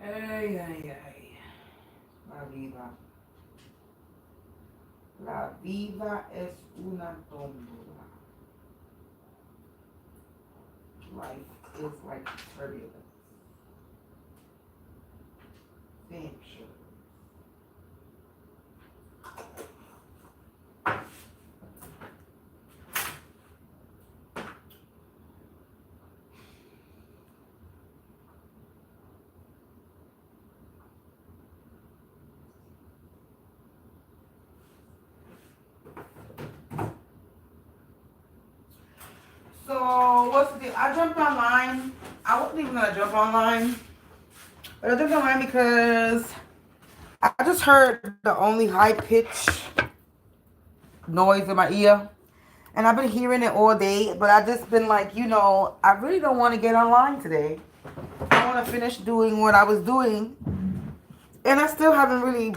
Ay, ay, ay. La vida. La vida es una tómbola. Life is like turbulence. Thank you. So, what's the deal? I jumped online. I wasn't even going to jump online. But I jumped online because I just heard the only high-pitched noise in my ear. And I've been hearing it all day. But I just been like, you know, I really don't want to get online today. I want to finish doing what I was doing. And I still haven't really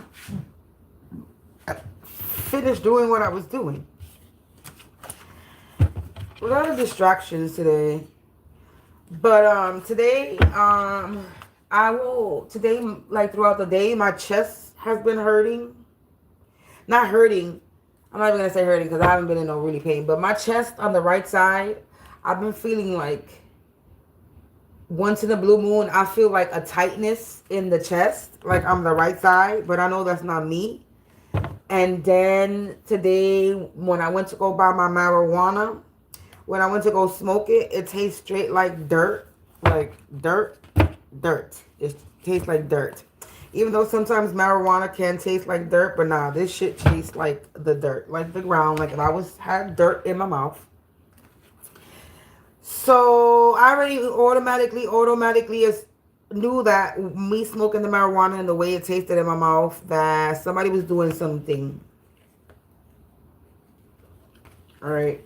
finished doing what I was doing. A lot of distractions today. But today, today, like throughout the day, my chest has been hurting. Not hurting. I'm not even going to say hurting because I haven't been in no really pain. But my chest on the right side, I've been feeling like once in a blue moon, I feel like a tightness in the chest, like on the right side. But I know that's not me. And then today, when I went to go buy my marijuana, when I went to go smoke it, it tastes straight like dirt. Like dirt. It tastes like dirt. Even though sometimes marijuana can taste like dirt, but nah, this shit tastes like the dirt, like the ground, like if I had dirt in my mouth. So I already automatically knew that me smoking the marijuana and the way it tasted in my mouth, that somebody was doing something. All right.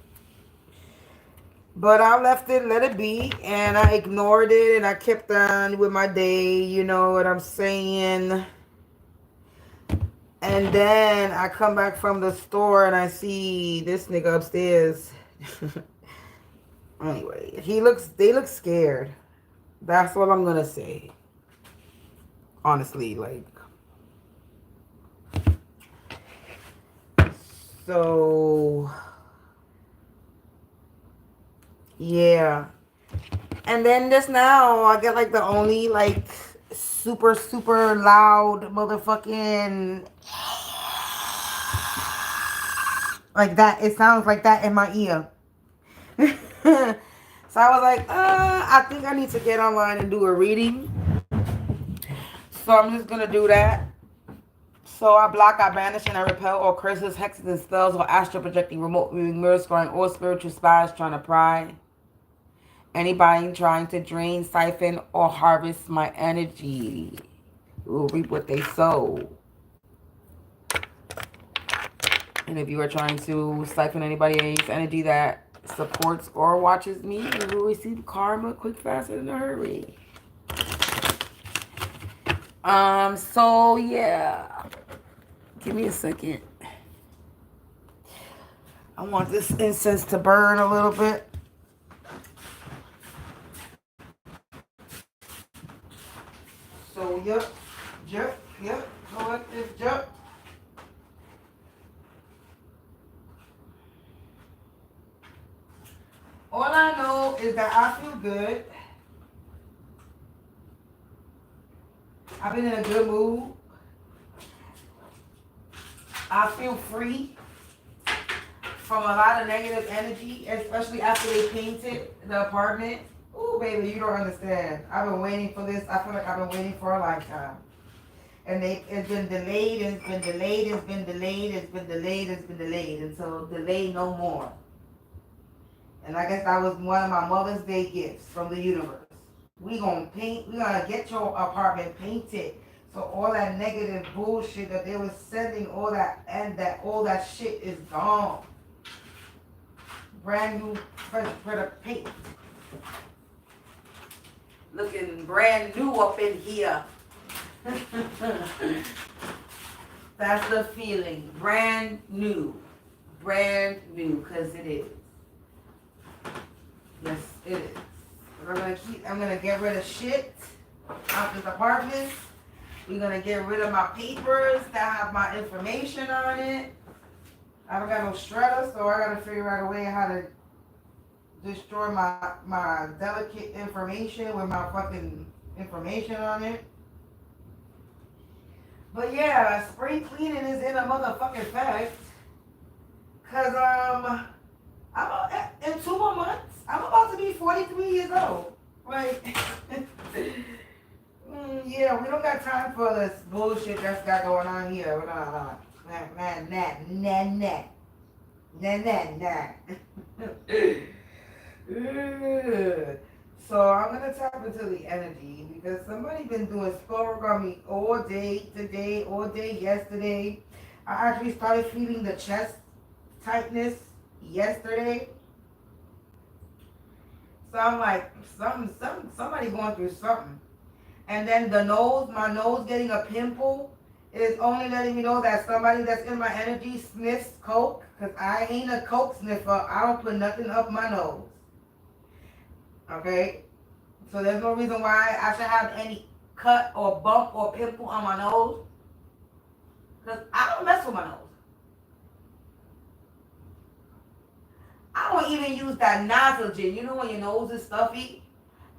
But I left it, let it be, and I ignored it, and I kept on with my day, you know what I'm saying? And then I come back from the store, and I see this nigga upstairs. Anyway, they look scared. That's what I'm gonna say. Honestly, like. So... yeah. And then just now, I get like the only like super loud motherfucking like that. It sounds like that in my ear. So I was like, I think I need to get online and do a reading. So I'm just gonna do that. So I block, I banish, and I repel all curses, hexes, and spells, or astral projecting, remote viewing, mirror scrying, or spiritual spies trying to pry. Anybody trying to drain, siphon, or harvest my energy will reap what they sow. And if you are trying to siphon anybody's energy that supports or watches me, you will receive karma quick, fast, and in a hurry. So yeah. Give me a second. I want this incense to burn a little bit. So, yep, collective jump. All I know is that I feel good. I've been in a good mood. I feel free from a lot of negative energy, especially after they painted the apartment. Ooh, baby, you don't understand. I've been waiting for this. I feel like I've been waiting for a lifetime. And it's been delayed, it's been delayed, it's been delayed, it's been delayed, it's been delayed. Until delay no more. And I guess that was one of my Mother's Day gifts from the universe. We gonna get your apartment painted. So all that negative bullshit that they were sending, all that shit is gone. Brand new fresh paint. Looking brand new up in here. That's the feeling. Brand new. Brand new, because it is. Yes, it is. I'm gonna get rid of shit out this apartment. We're gonna get rid of my papers that have my information on it. I don't got no shredder, so I gotta figure out a way how to destroy my delicate information with my fucking information on it. But yeah, spring cleaning is in a motherfucking fact. Cause in 2 more months, I'm about to be 43 years old. Like, yeah, we don't got time for this bullshit that's got going on here. Nah. So I'm gonna tap into the energy because somebody been doing spell work on me all day today, all day yesterday. I actually started feeling the chest tightness yesterday. So I'm like, somebody going through something. And then the nose, my nose getting a pimple is only letting me know that somebody that's in my energy sniffs coke. Because I ain't a coke sniffer. I don't put nothing up my nose. Okay? So there's no reason why I should have any cut or bump or pimple on my nose. Because I don't mess with my nose. I don't even use that nozzle gin. You know when your nose is stuffy?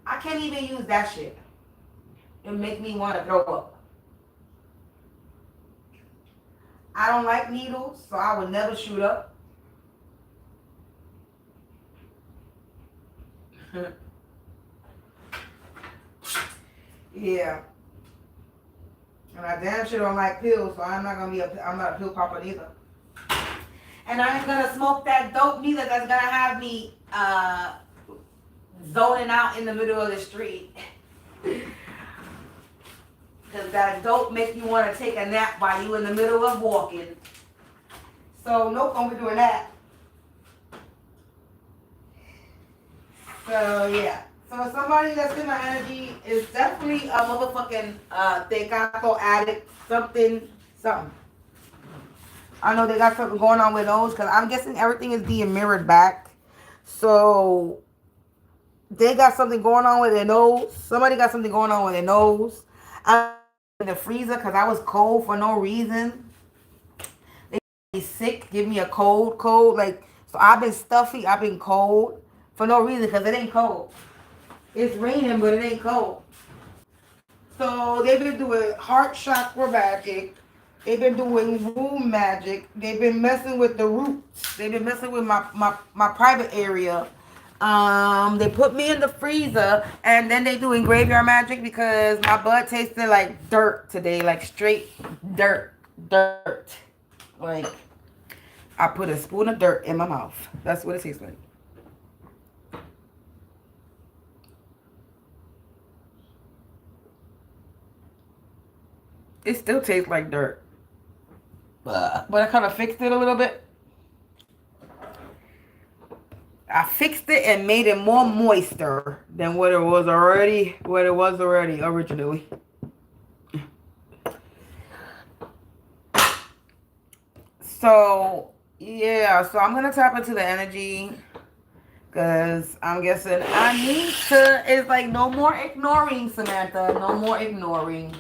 I can't even use that shit. It make me want to throw up. I don't like needles, so I would never shoot up. Yeah. And I damn sure don't like pills, so I'm not a pill popper either. And I ain't gonna smoke that dope neither that's gonna have me zoning out in the middle of the street. Because that dope makes you want to take a nap while you in the middle of walking. So nope, I'm doing that. So yeah. So somebody that's in my energy is definitely a motherfucking tecato addict, something. I know they got something going on with those because I'm guessing everything is being mirrored back. So they got something going on with their nose. Somebody got something going on with their nose. I'm in the freezer because I was cold for no reason. They be sick, give me a cold. Like, so I've been stuffy, I've been cold for no reason because it ain't cold. It's raining, but it ain't cold. So they've been doing heart chakra magic. They've been doing womb magic. They've been messing with the roots. They've been messing with my private area. They put me in the freezer, and then they doing graveyard magic because my blood tasted like dirt today, like straight dirt. Like I put a spoon of dirt in my mouth. That's what it tastes like. It still tastes like dirt. But I kind of fixed it a little bit. I fixed it and made it more moister than what it was already originally. So, yeah. So I'm going to tap into the energy. Because I'm guessing I need to... It's like no more ignoring, Samantha. No more ignoring.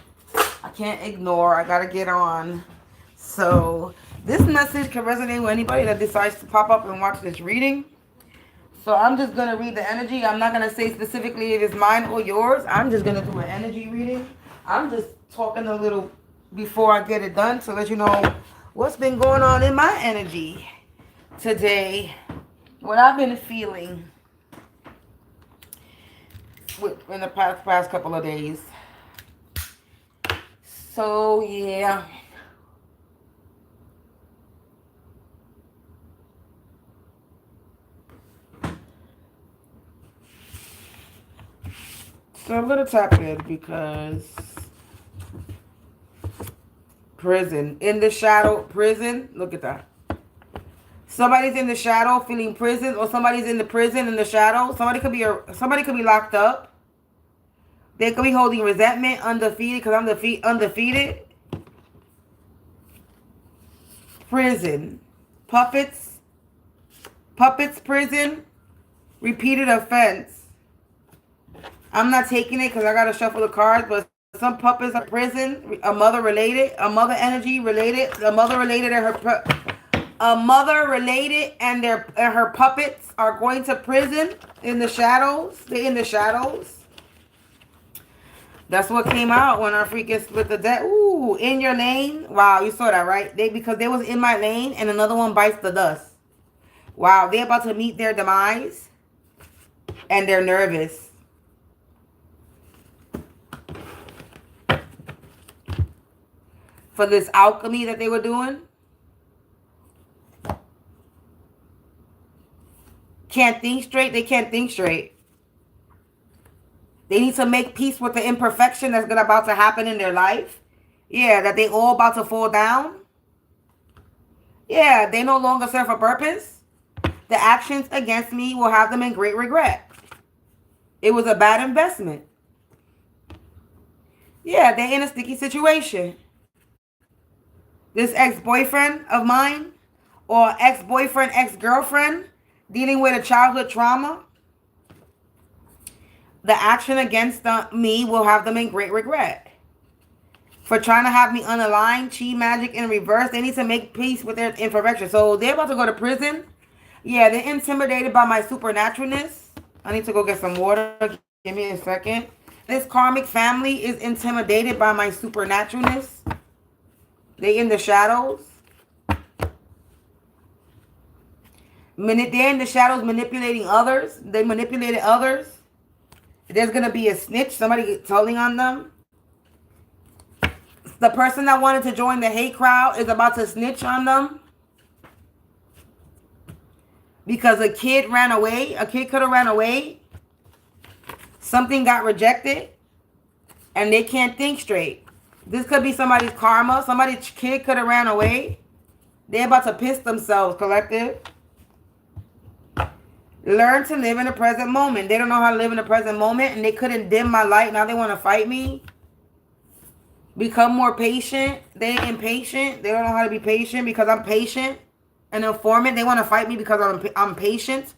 I can't ignore. I got to get on. So this message can resonate with anybody that decides to pop up and watch this reading. So I'm just going to read the energy. I'm not going to say specifically if it's mine or yours. I'm just going to do an energy reading. I'm just talking a little before I get it done to let you know what's been going on in my energy today. What I've been feeling in the past couple of days. So, yeah. So I'm going to tap in because prison. In the shadow, prison. Look at that. Somebody's in the shadow feeling prison, or somebody's in the prison in the shadow. Somebody could be locked up. They could be holding resentment, undefeated, because I'm undefeated. Prison. Puppets, prison. Repeated offense. I'm not taking it because I got to shuffle the cards, but some puppets are prison, a mother related, a mother energy related, a mother related and her puppets are going to prison in the shadows. They're in the shadows. That's what came out when our freaking split the deck. Ooh, in your lane. Wow, you saw that, right? Because they was in my lane and another one bites the dust. Wow, they're about to meet their demise and they're nervous. For this alchemy that they were doing. Can't think straight. They can't think straight. They need to make peace with the imperfection that's about to happen in their life. Yeah, that they all about to fall down. Yeah, they no longer serve a purpose. The actions against me will have them in great regret. It was a bad investment. Yeah, they're in a sticky situation. This ex-boyfriend of mine or ex-boyfriend, ex-girlfriend dealing with a childhood trauma, the action against me will have them in great regret. For trying to have me unaligned, chi magic in reverse, they need to make peace with their imperfection. So they're about to go to prison. Yeah, they're intimidated by my supernaturalness. I need to go get some water. Give me a second. This karmic family is intimidated by my supernaturalness. They in the shadows. They're in the shadows manipulating others. They manipulated others. There's going to be a snitch. Somebody telling on them. The person that wanted to join the hate crowd is about to snitch on them. Because a kid ran away. A kid could have ran away. Something got rejected. And they can't think straight. This could be somebody's karma. Somebody's kid could have ran away. They're about to piss themselves, collective. Learn to live in the present moment. They don't know how to live in the present moment. And they couldn't dim my light. Now they want to fight me. Become more patient. They're impatient. They don't know how to be patient because I'm patient. An informant. They want to fight me because I'm patient.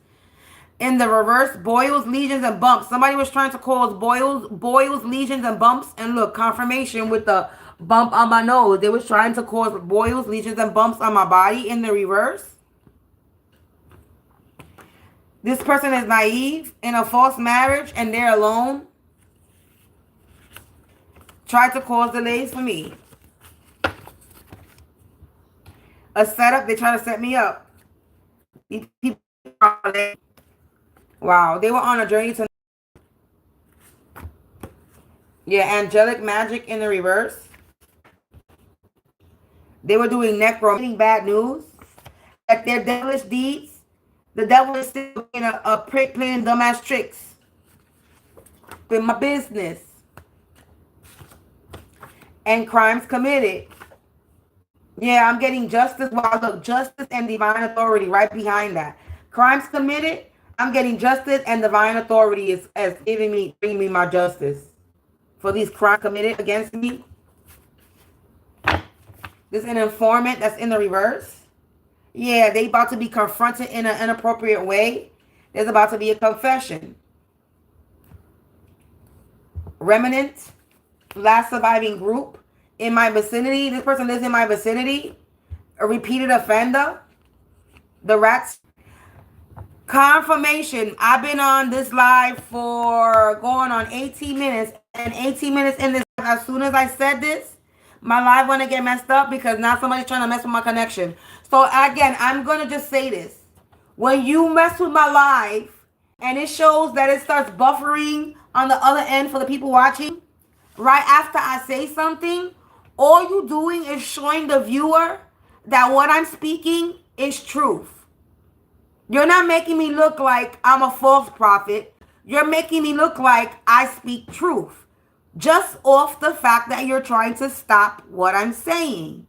In the reverse, boils, lesions, and bumps. Somebody was trying to cause boils, lesions, and bumps. And look, confirmation with the bump on my nose. They was trying to cause boils, lesions, and bumps on my body in the reverse. This person is naive in a false marriage and they're alone. Tried to cause delays for me. A setup, they try to set me up. These people, wow, they were on a journey to... Yeah, angelic magic in the reverse. They were doing necromancy, bad news. At their devilish deeds. The devil is still being a prick playing dumbass tricks. With my business. And crimes committed. Yeah, I'm getting justice. Wow, look, justice and divine authority right behind that. Crimes committed. I'm getting justice and divine authority is bringing me my justice. For these crimes committed against me. This is an informant that's in the reverse. Yeah, they about to be confronted in an inappropriate way. There's about to be a confession. Remnant, last surviving group in my vicinity. This person lives in my vicinity. A repeated offender. The rats. Confirmation. I've been on this live for going on 18 minutes. And 18 minutes in this, as soon as I said this, my live want to get messed up because now somebody's trying to mess with my connection. So again, I'm going to just say this. When you mess with my live and it shows that it starts buffering on the other end for the people watching, right after I say something, all you doing is showing the viewer that what I'm speaking is truth. You're not making me look like I'm a false prophet. You're making me look like I speak truth. Just off the fact that you're trying to stop what I'm saying.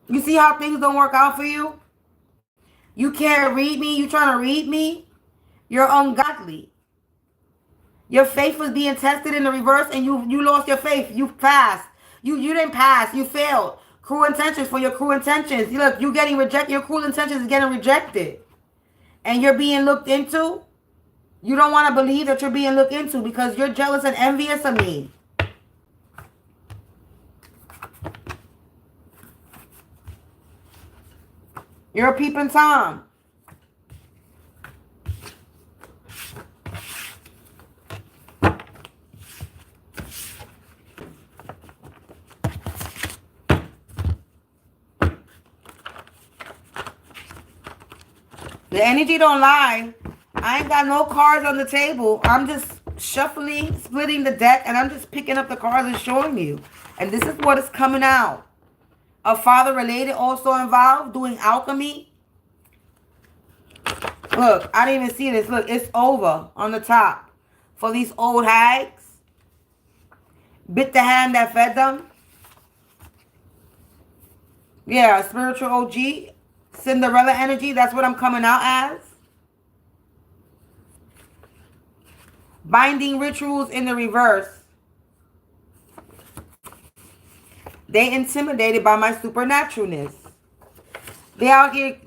You see how things don't work out for you? You can't read me. You trying to read me? You're ungodly. Your faith was being tested in the reverse and you lost your faith. You passed. You didn't pass. You failed. Cruel intentions for your cruel intentions. Look, you getting rejected. Your cruel intentions is getting rejected. And you're being looked into. You don't want to believe that you're being looked into because you're jealous and envious of me. You're a peeping Tom. The energy don't lie. I ain't got no cards on the table. I'm just shuffling, splitting the deck, and I'm just picking up the cards and showing you. And this is what is coming out. A father related also involved, doing alchemy. Look, I didn't even see this. Look, it's over on the top. For these old hags. Bit the hand that fed them. Yeah, spiritual OG. Cinderella energy, that's what I'm coming out as. Binding rituals in the reverse. They intimidated by my supernaturalness. They out here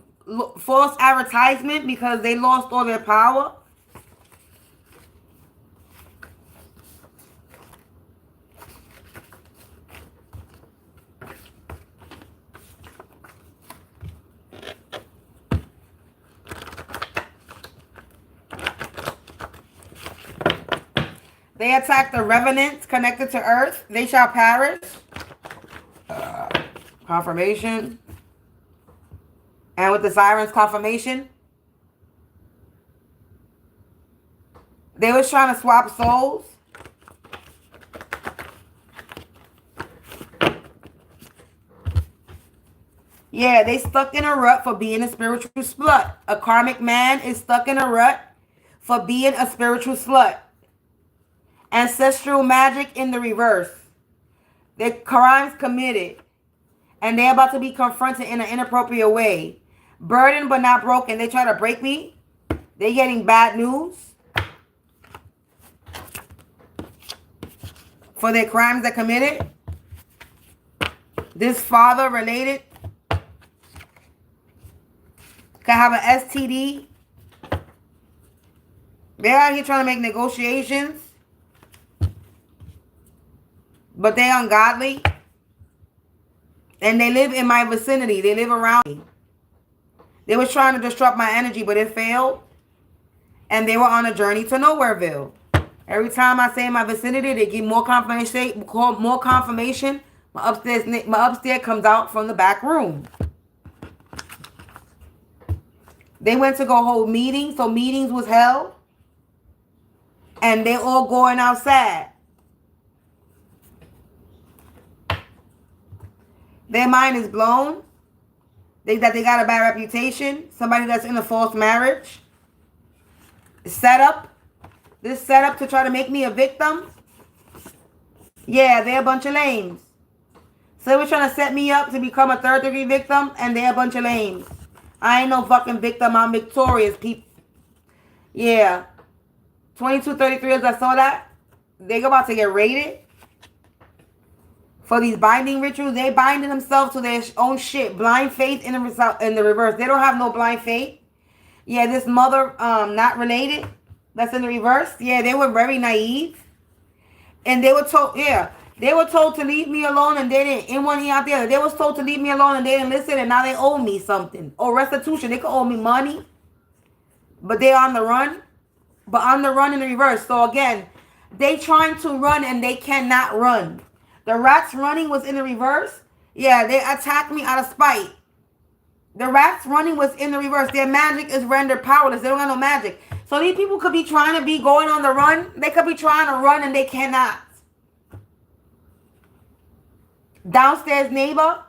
false advertisement because they lost all their power. They attack the revenants connected to earth. They shall perish. Confirmation. And with the sirens, confirmation. They was trying to swap souls. Yeah, they stuck in a rut for being a spiritual slut. A karmic man is stuck in a rut for being a spiritual slut. Ancestral magic in the reverse. Their crimes committed. And they're about to be confronted in an inappropriate way. Burdened but not broken. They try to break me. They're getting bad news. For their crimes they committed. This father related. Can have an STD. They're out here trying to make negotiations. But they ungodly. And they live in my vicinity. They live around me. They was trying to disrupt my energy, but it failed. And they were on a journey to Nowhereville. Every time I say in my vicinity, they give more confirmation. More confirmation. My upstairs comes out from the back room. They went to go hold meetings. So meetings was held. And they all going outside. Their mind is blown. That they got a bad reputation. Somebody that's in a false marriage. Setup. This setup to try to make me a victim. Yeah, they're a bunch of lames. So they were trying to set me up to become a third-degree victim, and they're a bunch of lames. I ain't no fucking victim. I'm victorious, people. Yeah. 2233, as I saw that. They about to get raided. For these binding rituals, they binding themselves to their own shit. Blind faith in the reverse. They don't have no blind faith. Yeah, this mother, not related. That's in the reverse. Yeah, they were very naive. And they were told, yeah, they were told to leave me alone and they didn't. In one ear out the other. They was told to leave me alone and they didn't listen and now they owe me something. Or restitution. They could owe me money. But they're on the run. But on the run in the reverse. So again, they trying to run and they cannot run. The rats running was in the reverse. Yeah, they attacked me out of spite. The rats running was in the reverse. Their magic is rendered powerless. They don't have no magic. So these people could be trying to be going on the run. They could be trying to run and they cannot. Downstairs neighbor.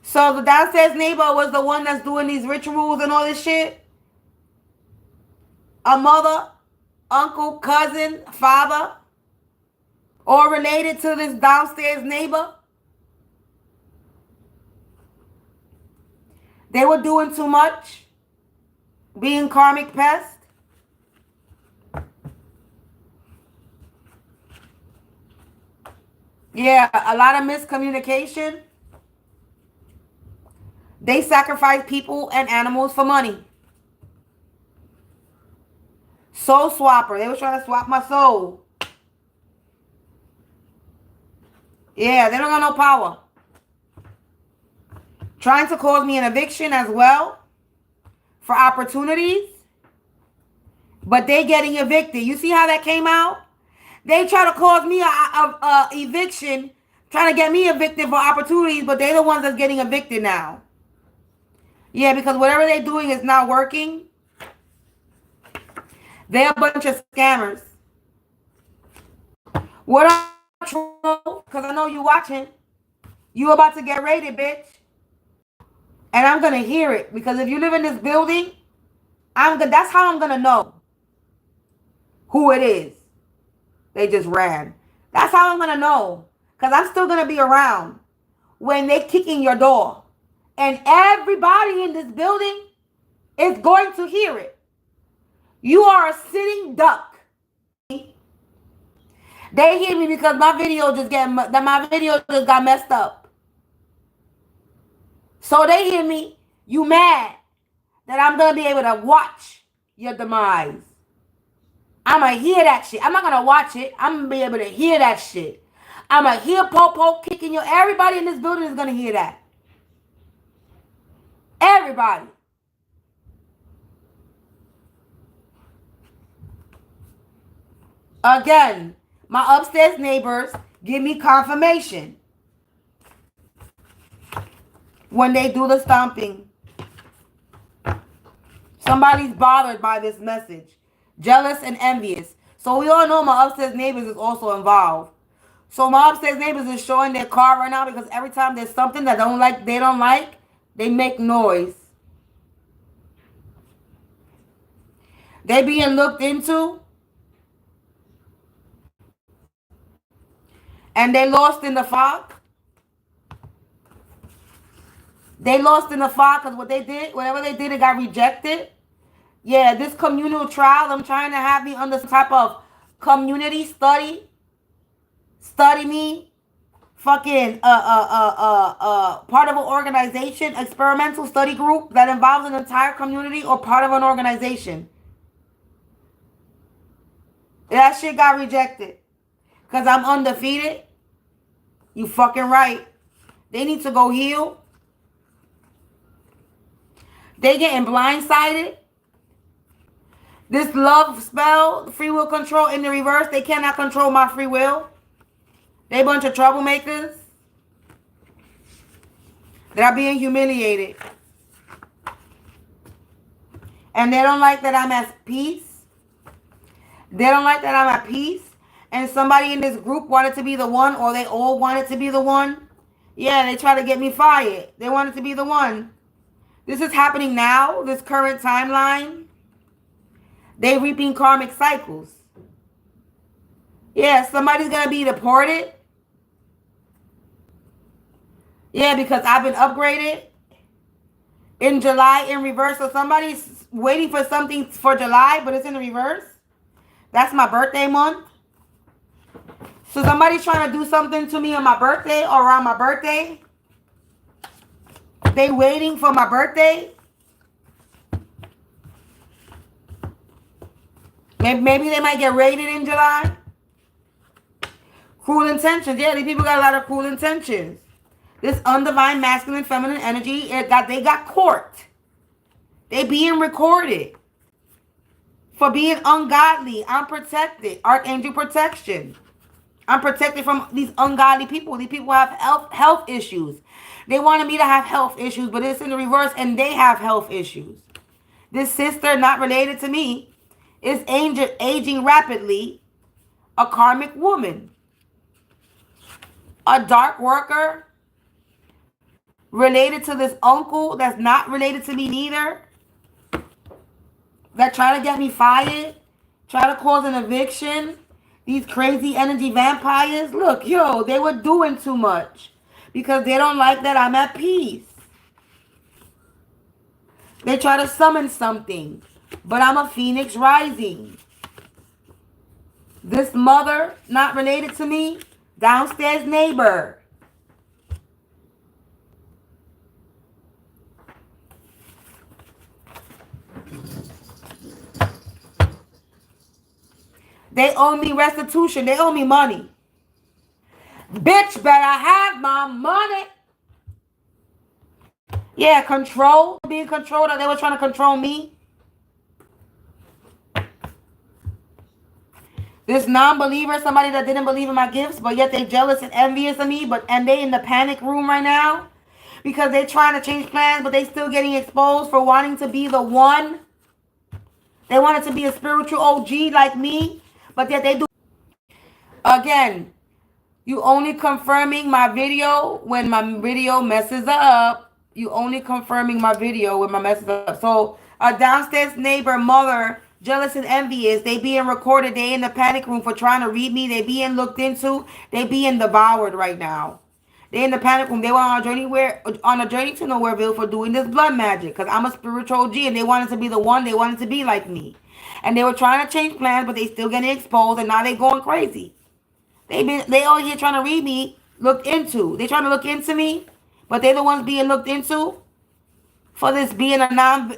So the downstairs neighbor was the one that's doing these rituals and all this shit. A mother, uncle, cousin, father, or related to this downstairs neighbor. They were doing too much, being karmic pest. Yeah, a lot of miscommunication. They sacrifice people and animals for money. Soul swapper. They were trying to swap my soul. Yeah, they don't got no power. Trying to cause me an eviction as well for opportunities. But they getting evicted. You see how that came out? They try to cause me a eviction, trying to get me evicted for opportunities, but they're the ones that's getting evicted now. Yeah, because whatever they're doing is not working. They're a bunch of scammers. What up, troll? Because I know you watching. You about to get raided, bitch. And I'm going to hear it. Because if you live in this building, that's how I'm going to know who it is. They just ran. That's how I'm going to know. Because I'm still going to be around when they kicking your door. And everybody in this building is going to hear it. You are a sitting duck. They hear me because my video just got messed up. So they hear me. You mad that I'm going to be able to watch your demise. I'm going to hear that shit. I'm not going to watch it. I'm going to be able to hear that shit. I'm going to hear Popo kicking you. Everybody in this building is going to hear that. Everybody. Again, my upstairs neighbors give me confirmation when they do the stomping. Somebody's bothered by this message. Jealous and envious. So we all know my upstairs neighbors is also involved. So my upstairs neighbors is showing their car right now because every time there's something that they don't like, they make noise. They being looked into. And they lost in the fog. They lost in the fog because whatever they did, it got rejected. Yeah, this communal trial, I'm trying to have me under some type of community study. Study me. Fucking part of an organization, experimental study group that involves an entire community or part of an organization. That shit got rejected. Because I'm undefeated. You fucking right. They need to go heal. They getting blindsided. This love spell, free will control in the reverse. They cannot control my free will. They a bunch of troublemakers that are being humiliated. And they don't like that I'm at peace. They don't like that I'm at peace. And somebody in this group wanted to be the one, or they all wanted to be the one. Yeah, they try to get me fired. They wanted to be the one. This is happening now, this current timeline. They reaping karmic cycles. Yeah, somebody's going to be deported. Yeah, because I've been upgraded in July in reverse. So somebody's waiting for something for July, but it's in the reverse. That's my birthday month. So somebody's trying to do something to me on my birthday or around my birthday. They waiting for my birthday. Maybe they might get raided in July. Cruel intentions. Yeah, these people got a lot of cruel intentions. This undivine masculine feminine energy, they got caught. They being recorded for being ungodly, unprotected. Archangel protection. I'm protected from these ungodly people. These people have health issues. They wanted me to have health issues, but it's in the reverse, and they have health issues. This sister, not related to me, is aging rapidly. A karmic woman. A dark worker. Related to this uncle that's not related to me neither. That try to get me fired. Try to cause an eviction. These crazy energy vampires. Look, yo, they were doing too much. Because they don't like that I'm at peace. They try to summon something. But I'm a phoenix rising. This mother, not related to me. Downstairs neighbor. They owe me restitution. They owe me money. Bitch, better have my money. Yeah, control. Being controlled. They were trying to control me. This non-believer, somebody that didn't believe in my gifts, but yet they jealous and envious of me, and they in the panic room right now because they're trying to change plans, but they still getting exposed for wanting to be the one. They wanted to be a spiritual OG like me, but yet they do. Again, you only confirming my video when my video messes up. You only confirming my video when my messes up. So a downstairs neighbor, mother, jealous and envious, they being recorded. They in the panic room for trying to read me. They being looked into. They being devoured right now. They in the panic room. They were on a journey to nowhereville for doing this blood magic. Because I'm a spiritual OG and they wanted to be the one. They wanted to be like me. And they were trying to change plans, but they still getting exposed. And now they going crazy. They all here trying to read me, looked into. They trying to look into me, but they're the ones being looked into for this being a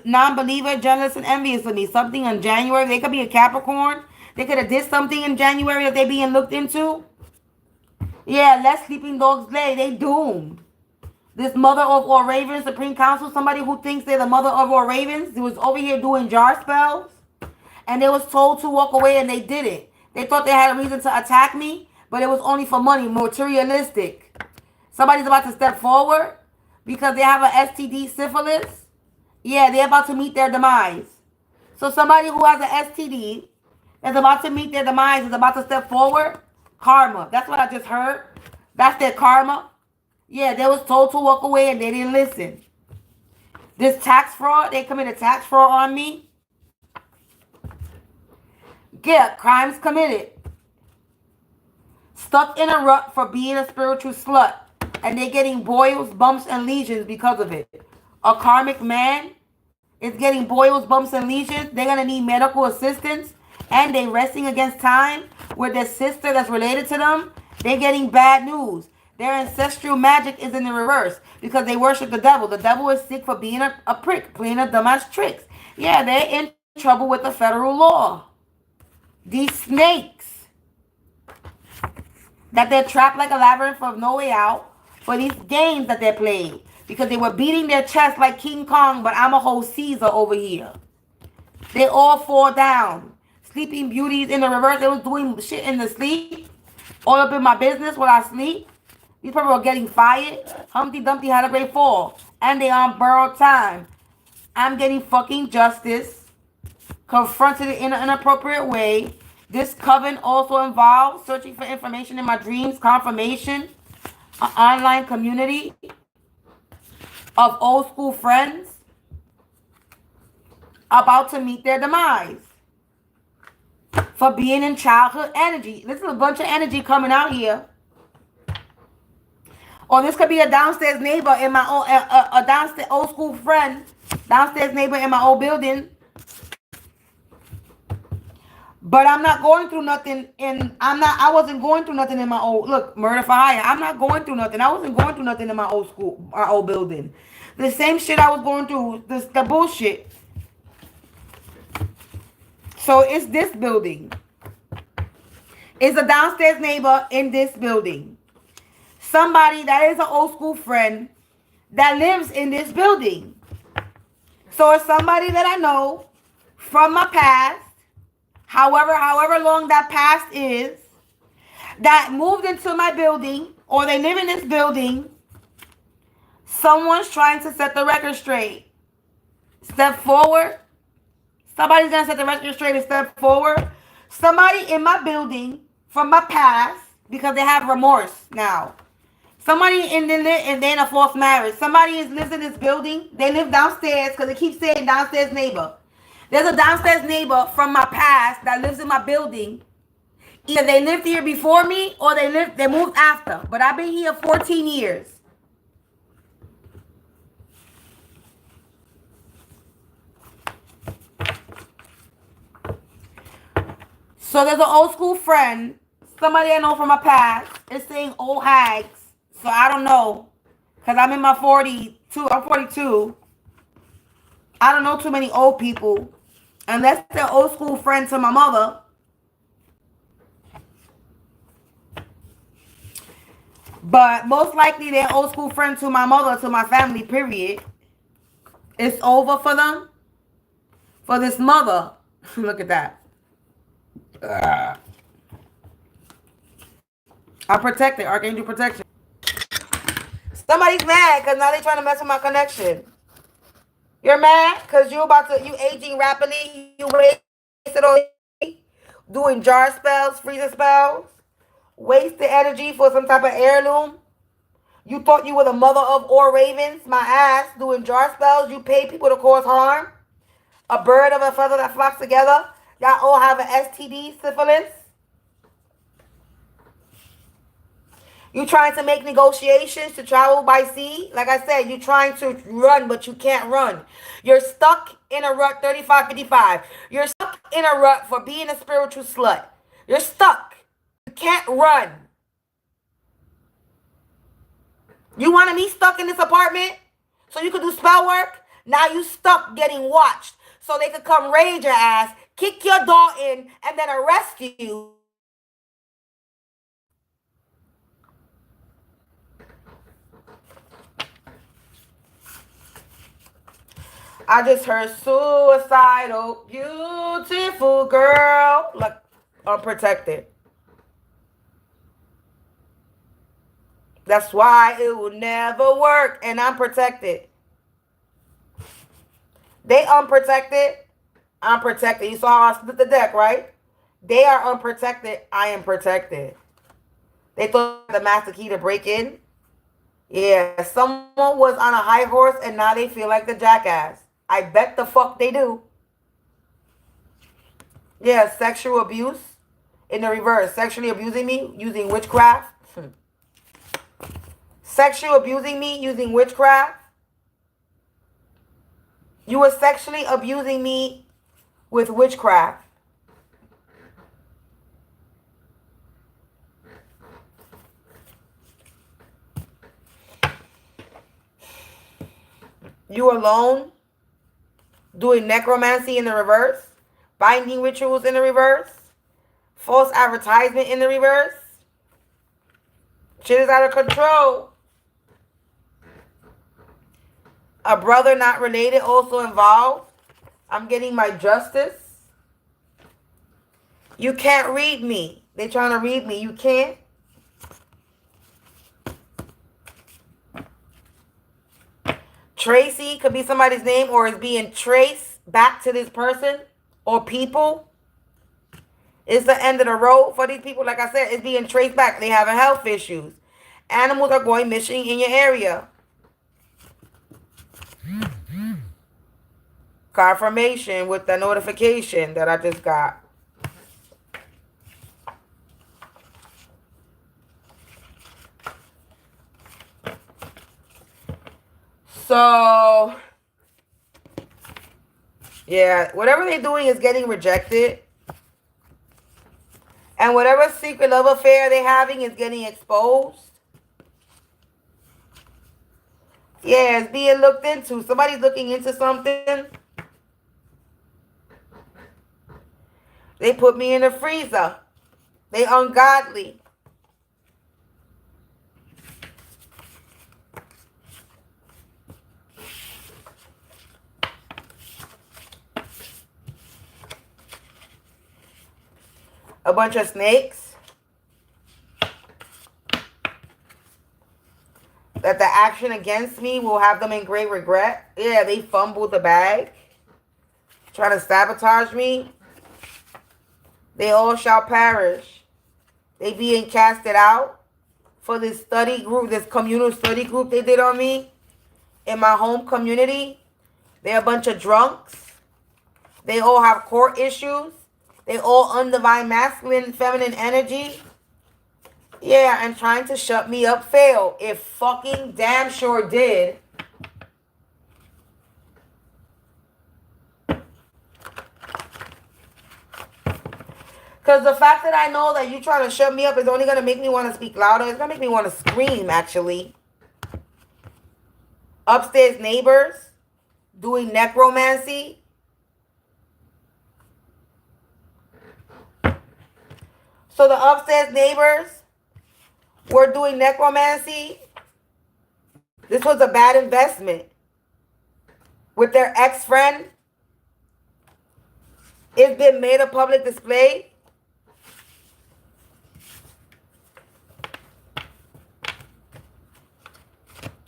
non-believer, jealous and envious of me. Something in January. They could be a Capricorn. They could have did something in January that they being looked into. Yeah, let sleeping dogs lay. They doomed. This mother of all ravens, Supreme Council, somebody who thinks they're the mother of all ravens, they was over here doing jar spells. And they was told to walk away and they did it. They thought they had a reason to attack me. But it was only for money, materialistic. Somebody's about to step forward because they have an STD, syphilis. Yeah, they're about to meet their demise. So somebody who has an STD is about to meet their demise, is about to step forward. Karma. That's what I just heard. That's their karma. Yeah, they was told to walk away and they didn't listen. This tax fraud, they committed tax fraud on me. Yeah, crimes committed. Stuck in a rut for being a spiritual slut. And they're getting boils, bumps, and lesions because of it. A karmic man is getting boils, bumps, and lesions. They're going to need medical assistance. And they're resting against time with their sister that's related to them. They're getting bad news. Their ancestral magic is in the reverse because they worship the devil. The devil is sick for being a prick, playing a dumbass tricks. Yeah, they're in trouble with the federal law. These snakes that they're trapped like a labyrinth of no way out for these games that they played. Because they were beating their chest like King Kong, but I'm a whole Caesar over here. They all fall down. Sleeping Beauties in the reverse. They was doing shit in the sleep. All up in my business while I sleep. These people are getting fired. Humpty Dumpty had a great fall. And they on borrowed time. I'm getting fucking justice. Confronted in an inappropriate way. This coven also involves searching for information in my dreams, confirmation, an online community of old school friends about to meet their demise for being in childhood energy. This is a bunch of energy coming out here. Or this could be a downstairs neighbor in my old, a downstairs old school friend, downstairs neighbor in my old building. But I'm not going through nothing I wasn't going through nothing in my old, look, murder for hire. I'm not going through nothing. I wasn't going through nothing in my old school, our old building. The same shit I was going through, the bullshit. So it's this building. It's a downstairs neighbor in this building. Somebody that is an old school friend that lives in this building. So it's somebody that I know from my past. However long that past is, that moved into my building, or they live in this building. Someone's trying to set the record straight. Step forward. Somebody's going to set the record straight and step forward. Somebody in my building from my past, because they have remorse now. Somebody and they're in a false marriage. Somebody lives in this building. They live downstairs because they keep saying downstairs neighbor. There's a downstairs neighbor from my past that lives in my building. Either they lived here before me or they moved after. But I've been here 14 years. So there's an old school friend, somebody I know from my past, is saying old hags. So I don't know. Because I'm in my 42. I'm 42. I don't know too many old people. Unless they're old school friends to my mother. But most likely they're old school friend to my mother, to my family, period. It's over for them. For this mother. Look at that. I'm protected. Archangel protection. Somebody's mad because now they're trying to mess with my connection. You're mad because you aging rapidly. You wasted all doing jar spells, freezer spells. Wasted energy for some type of heirloom. You thought you were the mother of all ravens. My ass doing jar spells. You pay people to cause harm. A bird of a feather that flocks together. Y'all all have an STD, syphilis. You trying to make negotiations to travel by sea. Like I said, you trying to run, but you can't run. You're stuck in a rut, 3555. You're stuck in a rut for being a spiritual slut. You're stuck. You can't run. You wanted me stuck in this apartment so you could do spell work? Now you stuck getting watched so they could come raid your ass, kick your door in, and then arrest you. I just heard suicidal, beautiful girl. Look, unprotected. That's why it will never work, and I'm protected. They unprotected. I'm protected. You saw how I split the deck, right? They are unprotected. I am protected. They thought the master key to break in. Yeah, someone was on a high horse, and now they feel like the jackass. I bet the fuck they do. Yeah, sexual abuse in the reverse. Sexually abusing me using witchcraft. Sexual abusing me using witchcraft. You were sexually abusing me with witchcraft. You alone doing necromancy in the reverse, binding rituals in the reverse, false advertisement in the reverse. Shit is out of control. A brother not related also involved. I'm getting my justice. You can't read me. They're trying to read me. You can't. Tracy could be somebody's name or is being traced back to this person or people. It's the end of the road for these people. Like I said, it's being traced back. They having health issues. Animals are going missing in your area. Confirmation with the notification that I just got. So, yeah, whatever they're doing is getting rejected. And whatever secret love affair they're having is getting exposed. Yeah, it's being looked into. Somebody's looking into something. They put me in the freezer. They ungodly. A bunch of snakes. That the action against me will have them in great regret. Yeah, they fumbled the bag. Trying to sabotage me. They all shall perish. They being casted out for this study group, this communal study group they did on me in my home community. They're a bunch of drunks. They all have court issues. They all undivine masculine, feminine energy. Yeah, and trying to shut me up failed. It fucking damn sure did. Because the fact that I know that you trying to shut me up is only going to make me want to speak louder. It's going to make me want to scream, actually. Upstairs neighbors doing necromancy. So the upstairs neighbors were doing necromancy, this was a bad investment with their ex-friend. It's been made a public display.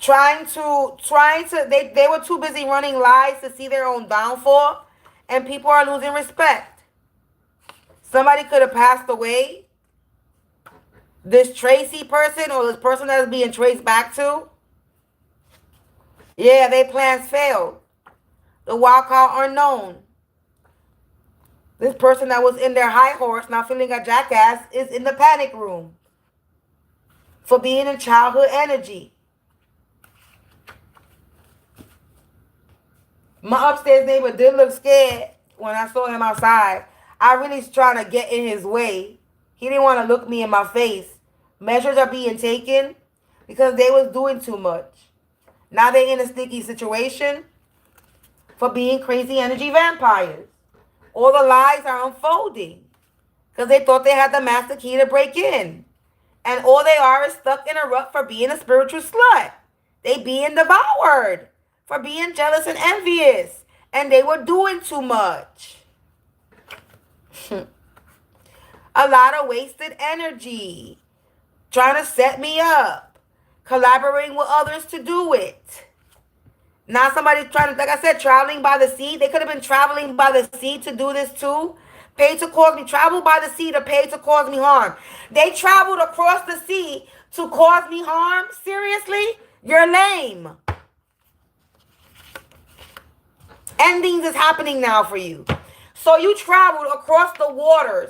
They were too busy running lies to see their own downfall, and people are losing respect. Somebody could have passed away. This Tracy person, or this person that is being traced back to, yeah, their plans failed. The wild card unknown. This person that was in their high horse, now feeling a jackass, is in the panic room for being in childhood energy. My upstairs neighbor did look scared when I saw him outside. I really was trying to get in his way. He didn't want to look me in my face. Measures are being taken because they was doing too much. Now they're in a sticky situation for being crazy energy vampires. All the lies are unfolding because they thought they had the master key to break in. And all they are is stuck in a rut for being a spiritual slut. They being devoured for being jealous and envious. And they were doing too much. A lot of wasted energy. Trying to set me up. Collaborating with others to do it. Now somebody's trying to, like I said, traveling by the sea. They could have been traveling by the sea to do this too. Pay to cause me. Travel by the sea to pay to cause me harm. They traveled across the sea to cause me harm? Seriously? You're lame. Endings is happening now for you. So you traveled across the waters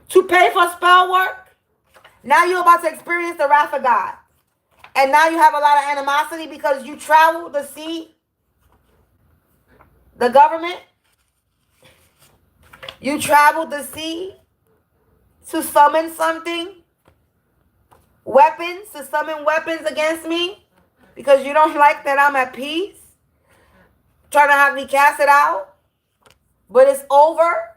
to pay for spell work. Now you're about to experience the wrath of God. And now you have a lot of animosity because you traveled the sea. The government. You traveled the sea to summon something. Weapons, to summon weapons against me. Because you don't like that I'm at peace. Trying to have me cast it out. But it's over.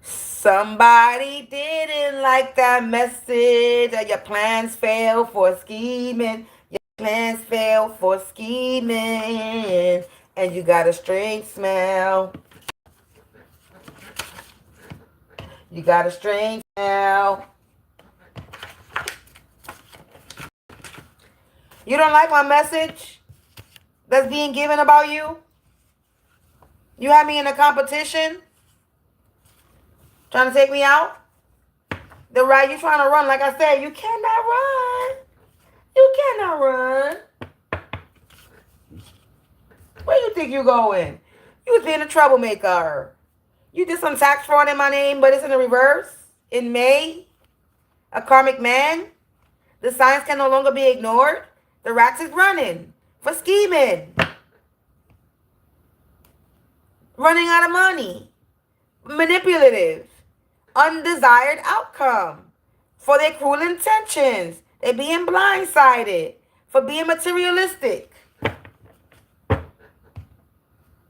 Somebody didn't like that message. Your plans fail for scheming. Your plans fail for scheming. And you got a strange smell. You got a strange smell. You don't like my message that's being given about you? You have me in a competition? Trying to take me out? The right, you trying to run. Like I said, you cannot run. You cannot run. Where you think you going? You was being a troublemaker. You did some tax fraud in my name, but it's in the reverse. In May, a karmic man. The signs can no longer be ignored. The rats is running for scheming. Running out of money. Manipulative. Undesired outcome. For their cruel intentions. They being blindsided. For being materialistic.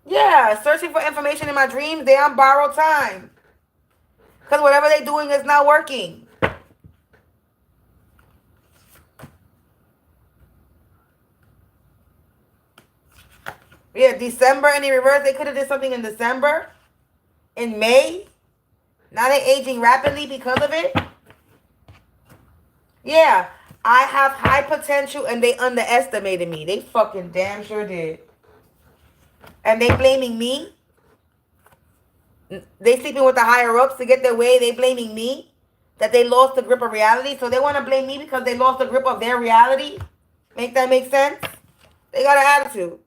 Yeah, searching for information in my dreams, they on borrowed time. Because whatever they're doing is not working. Yeah, December in the reverse. They could have did something in December. In May. Now they're aging rapidly because of it. Yeah, I have high potential and they underestimated me. They fucking damn sure did. And they blaming me. They sleeping with the higher ups to get their way. They blaming me. That they lost the grip of reality. So they want to blame me because they lost the grip of their reality. Make that make sense? They got an attitude.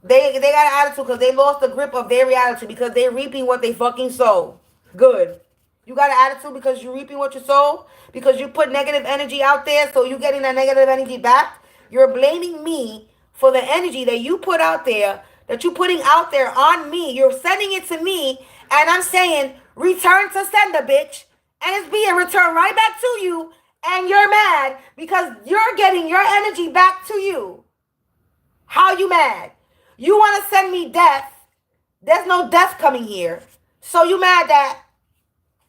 They got an attitude because they lost the grip of their reality because they're reaping what they fucking sow. Good. You got an attitude because you're reaping what you sow? Because you put negative energy out there, so you're getting that negative energy back? You're blaming me for the energy that you put out there, that you're putting out there on me. You're sending it to me, and I'm saying, return to sender, bitch. And it's being returned right back to you, and you're mad because you're getting your energy back to you. How you mad? You want to send me death There's no death coming here. So you mad that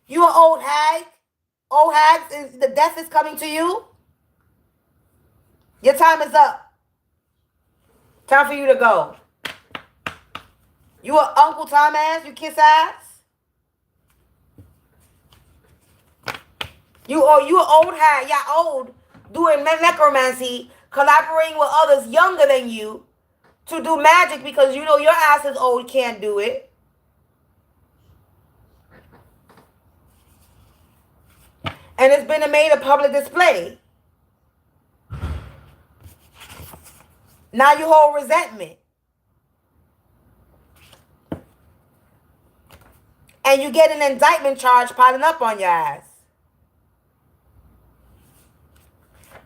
you an old hag? Old hags, the death is coming to you? Your time is up. Time for you to go. You a Uncle Tom ass? You kiss ass? You an old hag. Y'all old. Doing necromancy. Collaborating with others younger than you. To do magic because you know your ass is old. Can't do it. And it's been made a public display. Now you hold resentment. And you get an indictment charge piling up on your ass.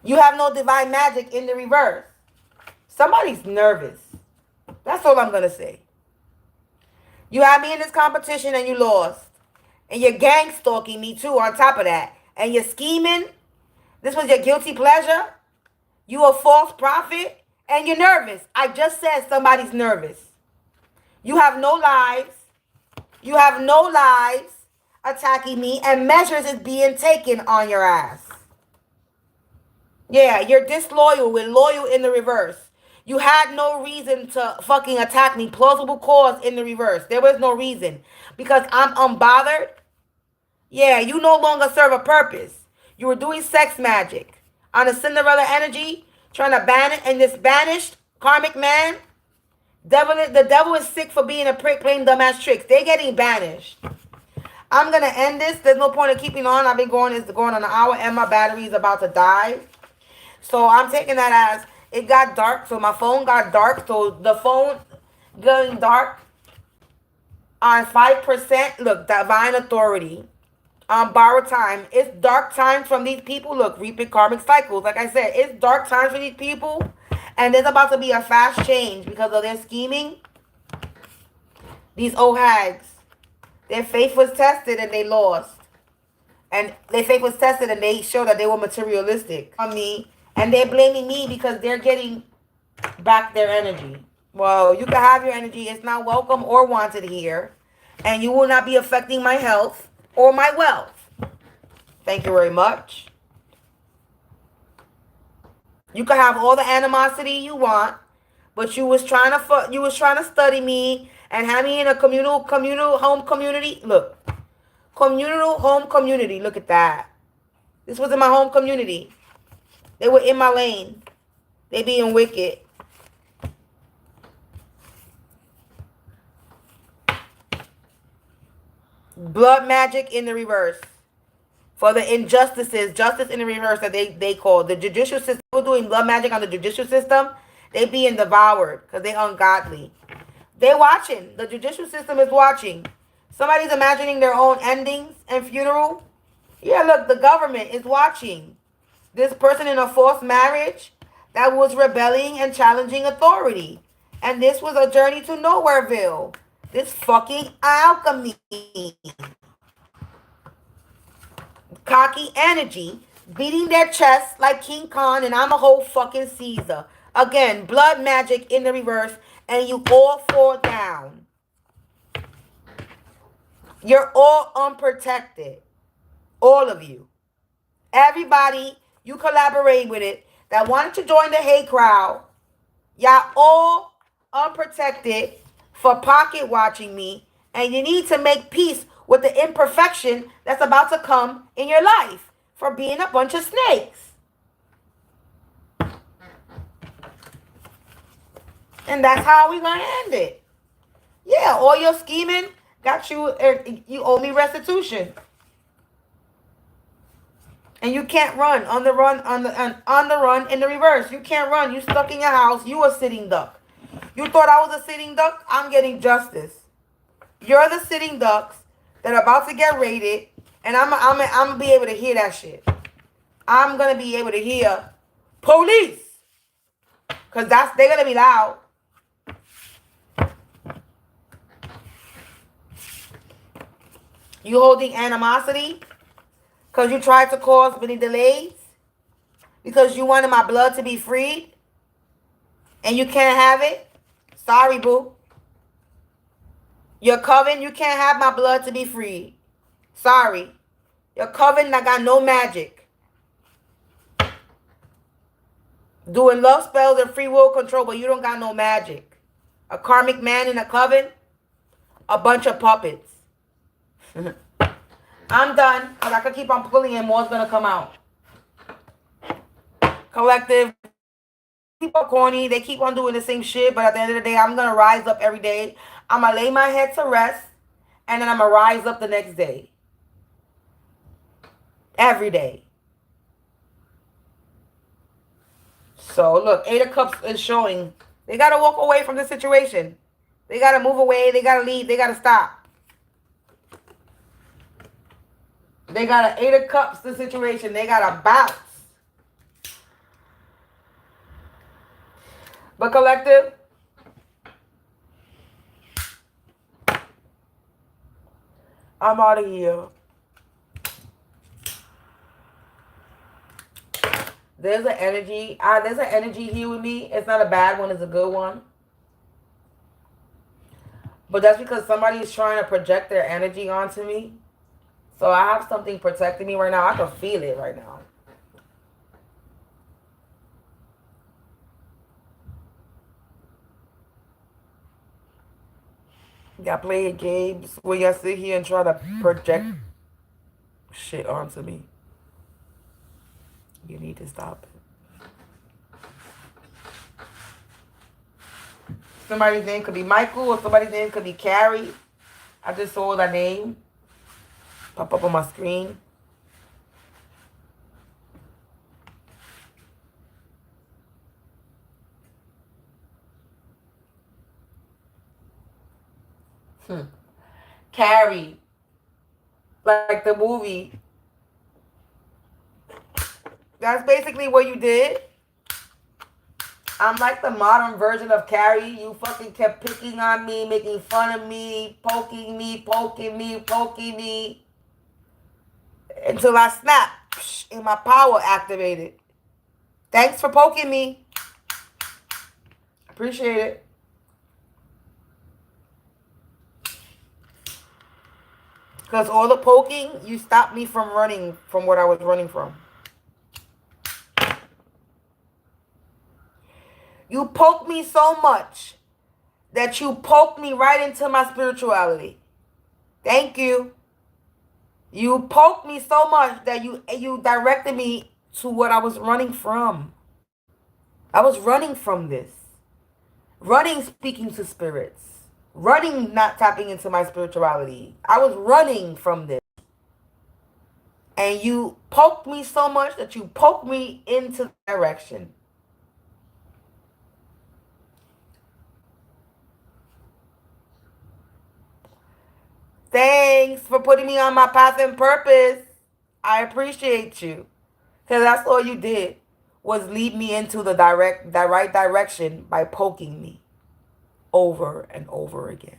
You have no divine magic in the reverse. Somebody's nervous. That's all I'm going to say. You had me in this competition and you lost. And you're gang stalking me too on top of that. And you're scheming. This was your guilty pleasure. You a false prophet. And you're nervous. I just said somebody's nervous. You have no lives. You have no lives attacking me. And measures is being taken on your ass. Yeah, you're disloyal with loyal in the reverse. You had no reason to fucking attack me. Plausible cause in the reverse. There was no reason. Because I'm unbothered. Yeah, you no longer serve a purpose. You were doing sex magic. On a Cinderella energy. Trying to ban it. And this banished karmic man. The devil is sick for being a prick playing dumbass tricks. They're getting banished. I'm going to end this. There's no point in keeping on. I've been going on an hour. And my battery is about to die. So I'm taking that as it got dark. So my phone got dark. So the phone going dark on 5%. Look, divine authority. Borrowed time. It's dark times from these people. Look, reaping karmic cycles. Like I said, it's dark times for these people. And there's about to be a fast change because of their scheming. These old hags. Their faith was tested and they lost. And their faith was tested and they showed that they were materialistic on me. And they're blaming me because they're getting back their energy. Well, you can have your energy. It's not welcome or wanted here. And you will not be affecting my health or my wealth. Thank you very much. You can have all the animosity you want. But you was trying to study me and have me in a communal home community. Look. Communal home community. Look at that. This was in my home community. They were in my lane. They being wicked. Blood magic in the reverse. For the injustices. Justice in the reverse that they call. The judicial system. People doing blood magic on the judicial system. They being devoured. Because they ungodly. They watching. The judicial system is watching. Somebody's imagining their own endings and funeral. Yeah, look. The government is watching. This person in a forced marriage that was rebelling and challenging authority. And this was a journey to Nowhereville. This fucking alchemy. Cocky energy. Beating their chest like King Khan and I'm a whole fucking Caesar. Again, blood magic in the reverse. And you all fall down. You're all unprotected. All of you. Everybody... You collaborate with it. That wanted to join the hate crowd. Y'all all unprotected for pocket watching me. And you need to make peace with the imperfection that's about to come in your life. For being a bunch of snakes. And that's how we're going to end it. Yeah, all your scheming got you. You owe me restitution. And you can't run on the run in the reverse. You can't run. You stuck in your house. You a sitting duck. You thought I was a sitting duck? I'm getting justice. You're the sitting ducks that are about to get raided, and I'm gonna be able to hear that shit. I'm gonna be able to hear police, cause they're gonna be loud. You holding animosity. Because you tried to cause many delays. Because you wanted my blood to be freed. And you can't have it. Sorry, boo. Your coven, you can't have my blood to be free. Sorry. Your coven, I got no magic. Doing love spells and free will control, but you don't got no magic. A karmic man in a coven, a bunch of puppets. I'm done, because I could keep on pulling and more's going to come out. Collective. People are corny. They keep on doing the same shit, but at the end of the day, I'm going to rise up every day. I'm going to lay my head to rest, and then I'm going to rise up the next day. Every day. So, look, 8 of Cups is showing. They got to walk away from the situation. They got to move away. They got to leave. They got to stop. They got an 8 of Cups, the situation. They got to bounce. But collective, I'm out of here. There's an energy. There's an energy here with me. It's not a bad one. It's a good one. But that's because somebody is trying to project their energy onto me. So I have something protecting me right now. I can feel it right now. Y'all play games where y'all sit here and try to project shit onto me. You need to stop it. Somebody's name could be Michael or somebody's name could be Carrie. I just saw that name pop up on my screen. Carrie. Like the movie. That's basically what you did. I'm like the modern version of Carrie. You fucking kept picking on me, making fun of me, poking me, until I snapped and my power activated. Thanks for poking me. Appreciate it. Because all the poking, you stopped me from running from what I was running from. You poked me so much that you poked me right into my spirituality. Thank you. You poked me so much that you directed me to what I was running from. I was running from this. Running speaking to spirits. Running not tapping into my spirituality. I was running from this. And you poked me so much that you poked me into the direction. Thanks for putting me on my path and purpose. I appreciate you. Because that's all you did was lead me into the right direction by poking me over and over again.